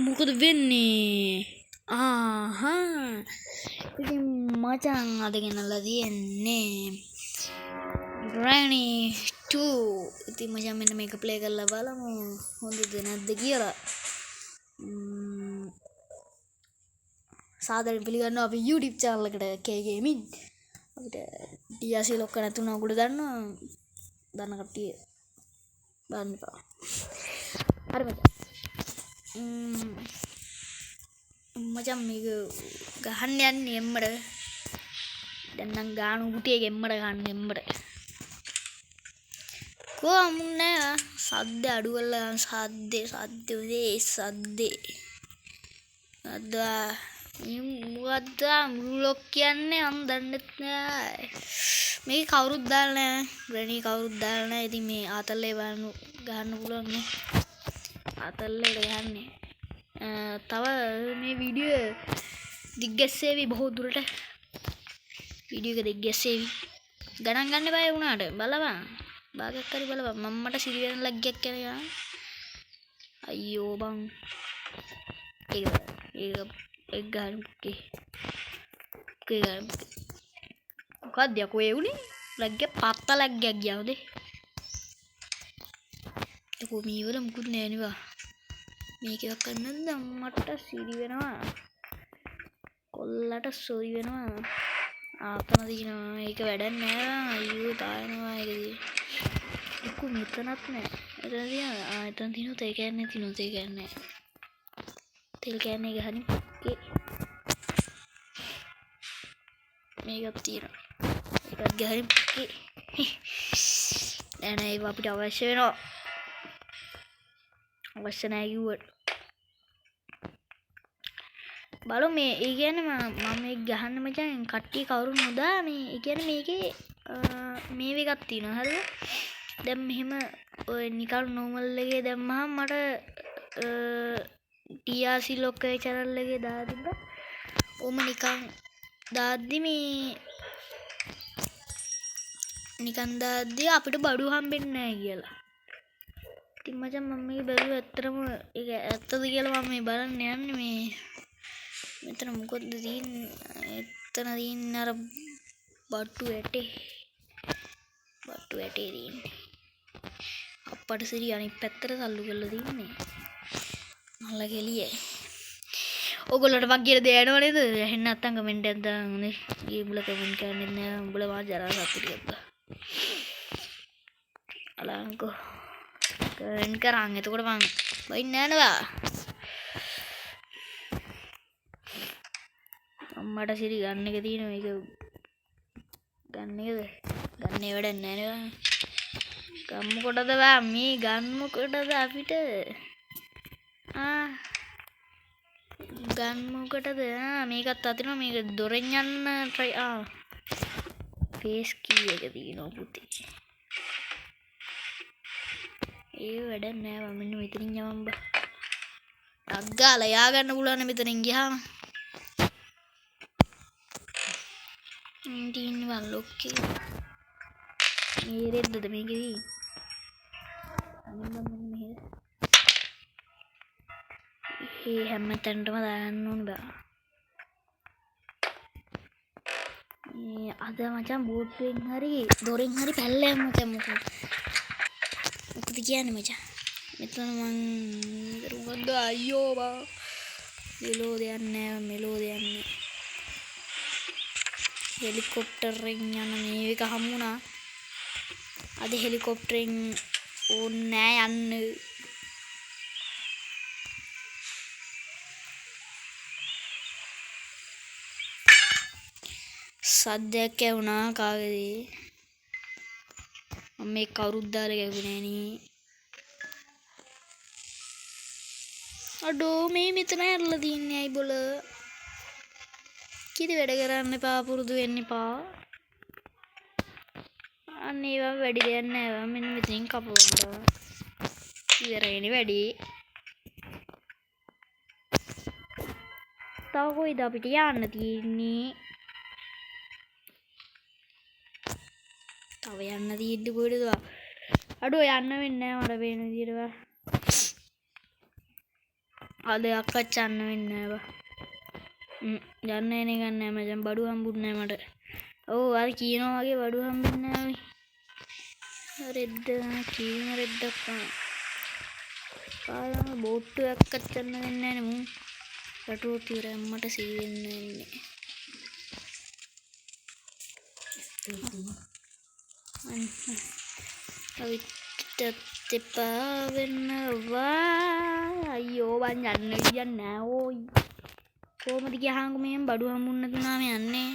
මොකද වෙන්නේ? ඉතින් මචං අද ගෙනල්ලා තියෙන්නේ Granny 2. ඉතින් මචං මෙන්න මේක ප්ලේ කරලා බලමු හොඳද නැද්ද කියලා. සාදරයෙන් පිළිගන්නවා අපි YouTube channel එකට K Gaming. අපිට DRC ලොක්ක නැතුණා උගුඩ දන්න කට්ටිය බලන්න එපා. හරි මචං මේක ගහන්න යන්නේ එම්මඩ. දැන් නම් ගානු කුටියක එම්මඩ ගන්න එම්මඩ. කොහොමුන්නේ සද්ද අඩු කරලා සද්දේ අදා මොකද්ද මුලොක් කියන්නේ මම දන්නේ නැහැ. මේක කවුරුත් දාලා නැහැ. ග්‍රැනි කවුරුත් දාලා නැහැ. ඉතින් මේ ආතල්ලේ ගහන්න පුළුවන් නේ. ආතල්ලේ ගහන්නේ. තව මේ වීඩියෝ දිග්ගැස්සේවි බොහෝ දුරට. වීඩියෝ එක දිග්ගැස්සේවි. ගණන් ගන්න බෑ වුණාට බලපන්. භාගයක් හරි බලපන්. මම්මට සිරි වෙන ලග්ගයක් යනවා. අයියෝ බං. ඒක ගන්න මොකක්ද යකෝ ඒ උනේ? ලග්ගයක් පත්ත ලග්ගයක් ගියාවද? යකෝ මේ වල මුකුත් නෑ නේ වා. මේක එකක් කරන්නද අම්මට සිරි වෙනවා. කොල්ලට සොරි වෙනවා. ආතන දිනවා. ඒක වැඩක් නෑ. අයියෝ තායනවා ඒකදී. එක්ක මෙතනත් නෑ. එතන තියනවා. එතන තියනොත් ඒ කියන්නේ තෙල් කෑන්නේ ගහනින් පක්කේ. මේකක් තියෙනවා. ඒකත් ගහනින් පක්කේ. නෑ ඒක අපිට අවශ්‍ය වෙනවා. අවශ්‍ය නැහැ කිව්වට. බලමු මේ ඒ කියන්නේ මම මේක ගහන්න මචං කට්ටිය කවුරු නොදා මේ ඒ කියන්නේ මේකේ මේ එකක් තියෙනවා හරිද? දැන් මෙහෙම ඔය නිකන් නෝමල් එකේ දැම්මහම මට DRC ලොක්කේ channel එකේ දාලා තිබ්බා. ඔම නිකන් දාද්දි මේ නිකන් දාද්දි අපිට බඩු හම්බෙන්නේ නැහැ කියලා. ඉතින් මචං මම මේක බැලුවා ඇත්තටම ඒක ඇත්තද කියලා මම මේ බලන්න යන්නේ මේ මෙතන මොකද්ද තියෙන්නේ? එතන තියෙන්නේ අර බට්ටු ඇටේ තියෙන්නේ. අප්පට සිරි අනිත් පැත්තට තල්ලු කරලා තින්නේ. මල්ල ගෙලියේ. ඔයගොල්ලන්ට මං කියන දේ ඇහෙනව නේද? ඇහෙන්නේ නැත්නම් කමෙන්ට් එකක් දාන්න නේ. ඊ උඹලා කමෙන්ට් කරන්නේ නැහැ. උඹලා මා ජරා සතුටියක් බා. අලංකෝ. කමෙන්ට් කරන් එතකොට මං බයින්නේ නැහැ නේද? අම්මට සිරි ගන්න එක තියෙනවා. ඒක ගන්න එකද? ගන්නේ වැඩක් නැහැ නේ. ගම්මු කොටද බා මේ ගම්මු කොටද අපිට ගම්මුකටද මේකත් අතිනවා මේක දොරෙන් යන්න try ෆේස් කී එක තියෙනවා පුතේ ඒ වැඩක් නෑ මම මෙන්න මෙතනින් යවම් බා අග්ගාලා යා ගන්න පුළුවන් මෙතනින් ගියාම ඉතින් වල්ලොක්කේ මේ රෙද්දද මේකේ ඒ හැම තැනටම දාන්න ඕන බා. මේ අද මචං බෝට්ටුවෙන් හරි දොරෙන් හරි පැල්ලයක් මචං මොකද කියන්නේ මචං. මෙතන මං මොකද්ද අයියෝ බා. මෙලෝ දෙයක් නෑ. හෙලිකොප්ටරෙන් යන මේ එක හම්බුණා. අද හෙලිකොප්ටරෙන් ඕනේ නෑ යන්න. සද්දයක් ඇහුණා කාගේද? මම මේ කවුරුත් දාලා ගැහුවේ නෑනේ. අඩෝ මේ මෙතන ඇරලා තියන්නේ අයි බොල. කිරි වැඩ කරන්න එපා පුරුදු වෙන්න එපා. අන්න ඒවා වැඩි දෙයක් නෑ. මෙන්න මෙතනින් කපුවන්න. ඉවරයිනේ වැඩි. තව කොයිද අපිට යන්න තියෙන්නේ? තව යන්න තියෙද්දි කොහෙද? අඩෝ යන්න වෙන්නේ නැහැ මට පේන විදියට. අද අක්කච්චන්න වෙන්නේ නැහැ බා යන්නේ නේ ගන්න මචං බඩු හම්බුන්නේ නැහැ මට ඔව් අර කියනවා වගේ බඩු හම්බෙන්නේ නැහැ රෙද්ද කීම රෙද්දක් පාලම බෝට්ටු එක්කච්චන්න වෙන්නේ නැහැ නේ මූ රටුව තියර අම්මට සී වෙන්නේ නැහැ අවිට තෙපා වෙනවා අයියෝ වන් යන්න විදියක් නෑ ඕයි කොහමද ගියාංගු මෙහෙම බඩු හම්බුන්නේ නැතුණාම යන්නේ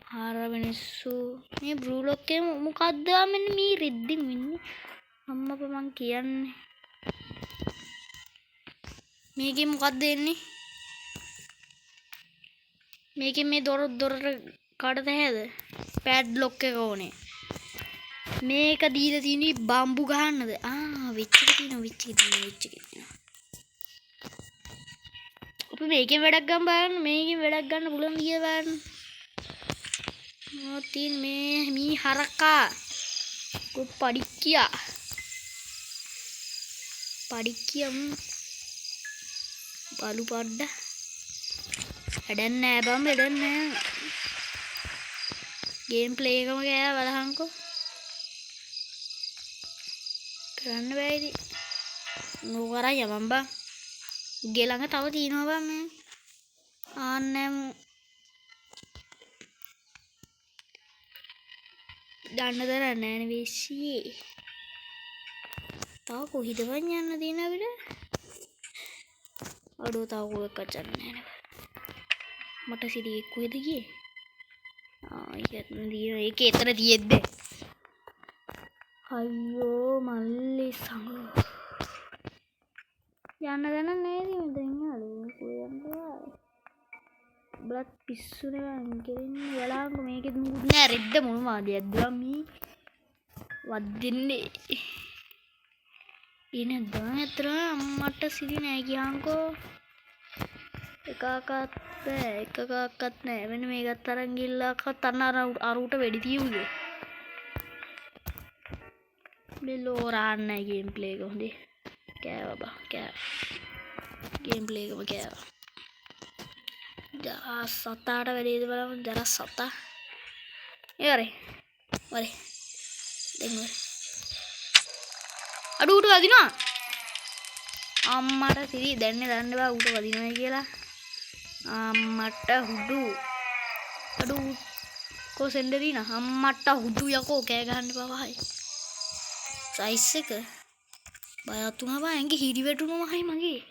හාර මිනිස්සු මේ බ්‍රූලොක් එකේ මොකද්ද මෙන්න මේ රෙද්දින් වෙන්නේ අම්මපා මං කියන්නේ මේකේ මොකද්ද එන්නේ මේකේ මේ දොරට කඩත හැද පැඩ්ලොක් එක ඕනේ මේක දීලා තියෙන්නේ බම්බු ගහන්නද වෙච්ච එක තියෙනවා අපි මේකෙන් වැඩක් ගන්න බලන්න මේකෙන් වැඩක් ගන්න පුළුවන් කියලා බලන්න මොතින් මේ හරකා කො පඩික්කියා බලු පඩ්ඩ වැඩක් නෑ බම් වැඩක් නෑ ගේම් ප්ලේ එකම ගෑ බලහන්කෝ කරන්න බෑයිද නෝකරා යමන් බං උගේ ළඟ තව තියෙනවා බං මේ ආන්නෑම දන්න දරන්න නෑනේ වෙස්සියේ තව කොහිද බං යන්න තියෙන අපිට අඩෝ තව කොහෙක් කච්චන්න නෑනේ මට සිරියෙක් කොහෙද ගියේ ඒක එතන තියෙද්ද අයියෝ මල්ලි සංගෝ යන්න දැන නේද මෙතන යාළුවෝ කොහෙන්ද බ්ලඩ් පිස්සුනේ වංගෙන්නේ වලාංග මේකෙත් මුකුත් නෑ රෙද්ද මොන වාදියක්ද මේ වද්දින්නේ ඉන්නේ දැන් අතර අම්මට සිරි නෑ කියන්කෝ එකකක්වත් නෑ මෙන්න මේකත් අරන් ගිල්ලක්වත් අන්න අරුට වෙඩි තියුවේ මෙලෝ රාන්න ගේම් ප්ලේ එක හොඳේ කෑවා බා ගේම් ප්ලේ එකම කෑවා ජරා සතාට වැඩේද බලමු ජරා සතා වරේ දෙන්න අඩු උට වදිනවා අම්මට සිරි දැන්නේ දන්න බා උට වදිනවා කියලා අම්මට හුඩු අඩු කෝ සෙන්ඩරින අම්මට හුඩු යකෝ කෑ ගහන්න පවහයි සයිස් එක බයත් වුණා බා ඇඟේ හිරි වැටුණාමයි මගේ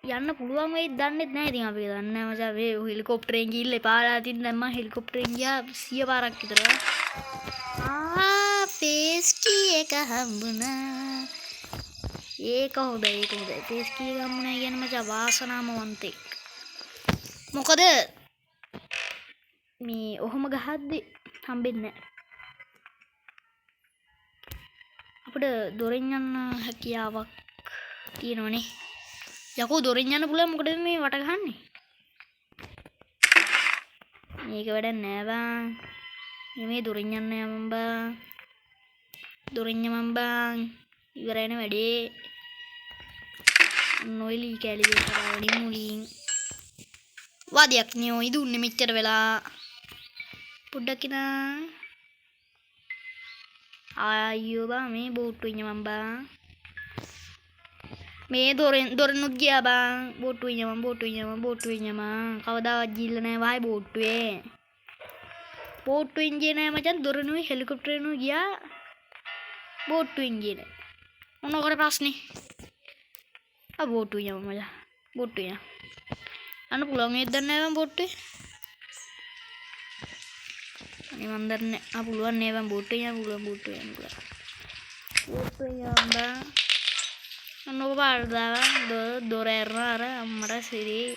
යන්න පුළුවන් වෙයිද දන්නෙත් නැහැ ඉතින් අපි දන්නේ නැහැ මචං මේ හෙලිකොප්ටරෙන් ගිහිල්ලා පාරා තින් දැන් මම හෙලිකොප්ටරෙන් ගියා 100 පාරක් විතර ෆේස් කී එක හම්බුණා ඒක හොඳයි ෆේස් කී එක හම්බුණා කියන්නේ මචං වාසනාවන්තෙක් මොකද මේ ඔහොම ගහද්දි හම්බෙන්නේ නැහැ අපිට දොරෙන් යන්න හැකියාවක් තියෙනවනේ යකෝ දොරෙන් යන්න පුළුවන් මොකටද මේ වට ගහන්නේ මේක වැඩක් නෑ බං මේ දොරෙන් යන්න යමන් බං දොරෙන් යමන් බං ඉවරයින වැඩේ නොයිලි කැලිවේ කරවඩි මුලින් වාදයක් නියෝ ඉදුන්නේ මෙච්චර වෙලා පොඩ්ඩක් ඉනා අයියෝ බං මේ බෝට්ටු ඉන්න මම බං මේ දොරනුත් ගියා බං බෝට්ටු ඉන්න මම කවදාවත් ගිහිල්ලා නැහැ වහයි බෝට්ටුවෙන් ගියේ නැහැ මචං දොරනුයි හෙලිකොප්ටරෙනුයි ගියා බෝට්ටුවෙන් ගියේ නැහැ මොනකර ප්‍රශ්නේ බෝට්ටු ඉන්න මචං බෝට්ටු ඉන්න අන්න පුළුවන් මේක දන්නේ නැහැ මම බෝට්ටුවේ අනේ මන් දන්නේ පුළුවන් නේ මම බෝට්ටු ඉන්න බෝට්ටු ඉන්න බං අන්නෝ පාරදා දොර ඇරලා අර අම්මට සිරි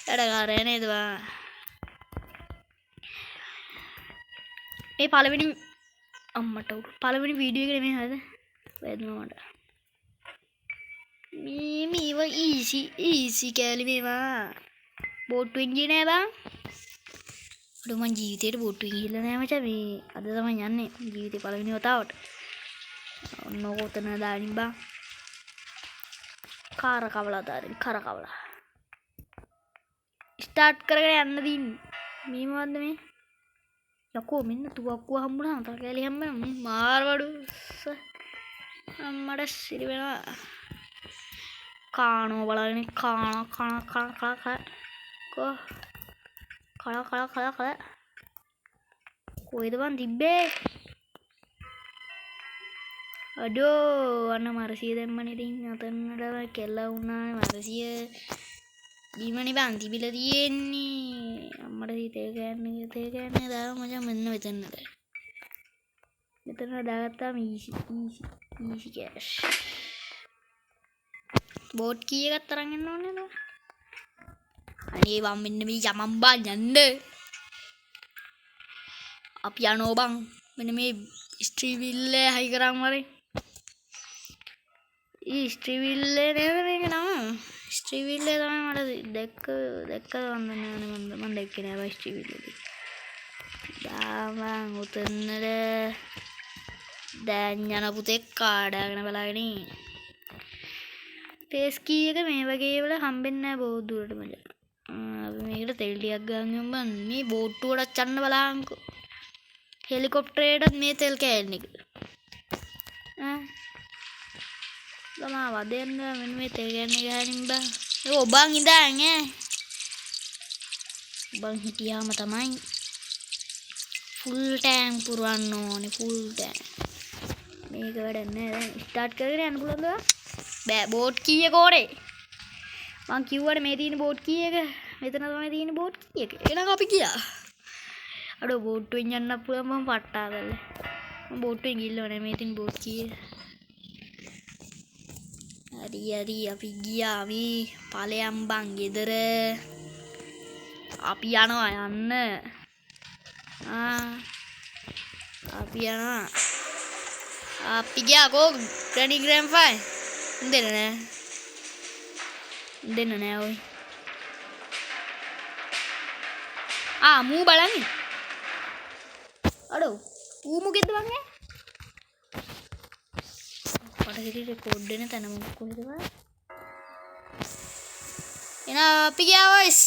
වැඩකාරය නේද බං මේ පළවෙනි අම්මට පළවෙනි වීඩියෝ එක නෙමෙයි හරිද වැදුනා මට මේව ඊසි කෑලි මේවා බෝට්ටුවෙන් ගියේ නෑ බං අඩෝ මං ජීවිතේට බෝට්ටුවෙන් ගිහිල්ලා නෑ මචං මේ අද තමයි යන්නේ ජීවිතේ පළවෙනි වතාවට ඔන්න ඔතන දානින් බං කාර කවලා දාරින් කර කවලා ස්ටාර්ට් කරගෙන යන්න දින්නේ මේ මොකද්ද මේ යකෝ මෙන්න තුවක්කුව හම්බුණා තව කැලේ හම්බුණා මාරවඩු අම්මඩ සිරි වෙනවා කානෝ බලගෙන කන කෝ කල කොයිද බං තිබ්බේ අඩෝ අන්න මරසිය දැම්මනේ ඉතින් අතනට කෙල්ල වුණානේ මරසිය බීමනේ බං තිබිලා තියෙන්නේ අම්මට තේ ගන්න දාලා මචං මෙන්න මෙතන දාගත්තාම ඊසි කෑෂ් බෝට් කී එකක් තරන් එන්න ඕනේ නේද අනේ වම් මෙන්න මේ යමම් බං යන්න අපි යනෝ බං මෙන්න මේ ස්ට්‍රීවිල්ල හයි කරන් වරේ ඊ ස්ට්‍රීවිල්ල නේද මේක නම ස්ට්‍රීවිල්ල තමයි මට දැක්ක වන්දනේ මම දැක්කේ නෑ බයි ස්ට්‍රීවිල්ල දාමන් උතන්නද දැන් යන පුතෙක් කාඩාගෙන බලාගෙන ෆේස් කී එක මේ වගේ වල හම්බෙන්නේ නැහැ බොහෝ දුරට මචං. අපි මේකට තෙල් ටිකක් ගන්න බං. මේ බෝට්ටුවටත් යන්න බලහන්කෝ. හෙලිකොප්ටරේටත් මේ තෙල් කෑල්ල එක. ළමා වදෙන්න මෙන්න මේ තෙල් ගන්න ගහනින් බං. ඒක ඔබන් ඉඳන් ඈ. ඔබන් හිටියාම තමයි ෆුල් ටැංක් පුරවන්න ඕනේ ෆුල් ටැංක්. මේක වැඩක් නෑ දැන් ස්ටාර්ට් කරගෙන යන්න පුළුවන්ද? බෑ බෝට් කී එක ඕනේ. මං කිව්වනේ මේ තියෙන බෝට් කී එක. මෙතන තමයි තියෙන බෝට් කී එක. එහෙනම් අපි ගියා. අඩෝ බෝට්ටුවෙන් යන්න පුළුවන් මම පට්ටාදල්ල. මම බෝට්ටුවෙන් ගිල්ලවනේ මේ තියෙන බෝට් කී එක. හරි අපි ගියා අපි ඵලයන් බං ගෙදර. අපි යනවා යන්න. අපි යනවා. අපි ගියා කෝ ග්‍රැනි ග්‍රෑන්ඩ් ෆයි. දෙන්න නෑ ඔය. මූ බලන්නේ. අඩෝ ඌ මොකෙද්ද වංගේ? පඩහිරි රෙකෝඩ් වෙන තැන මොකද කොහෙද බලන්න. එනවා අපි ගියා වයිස්.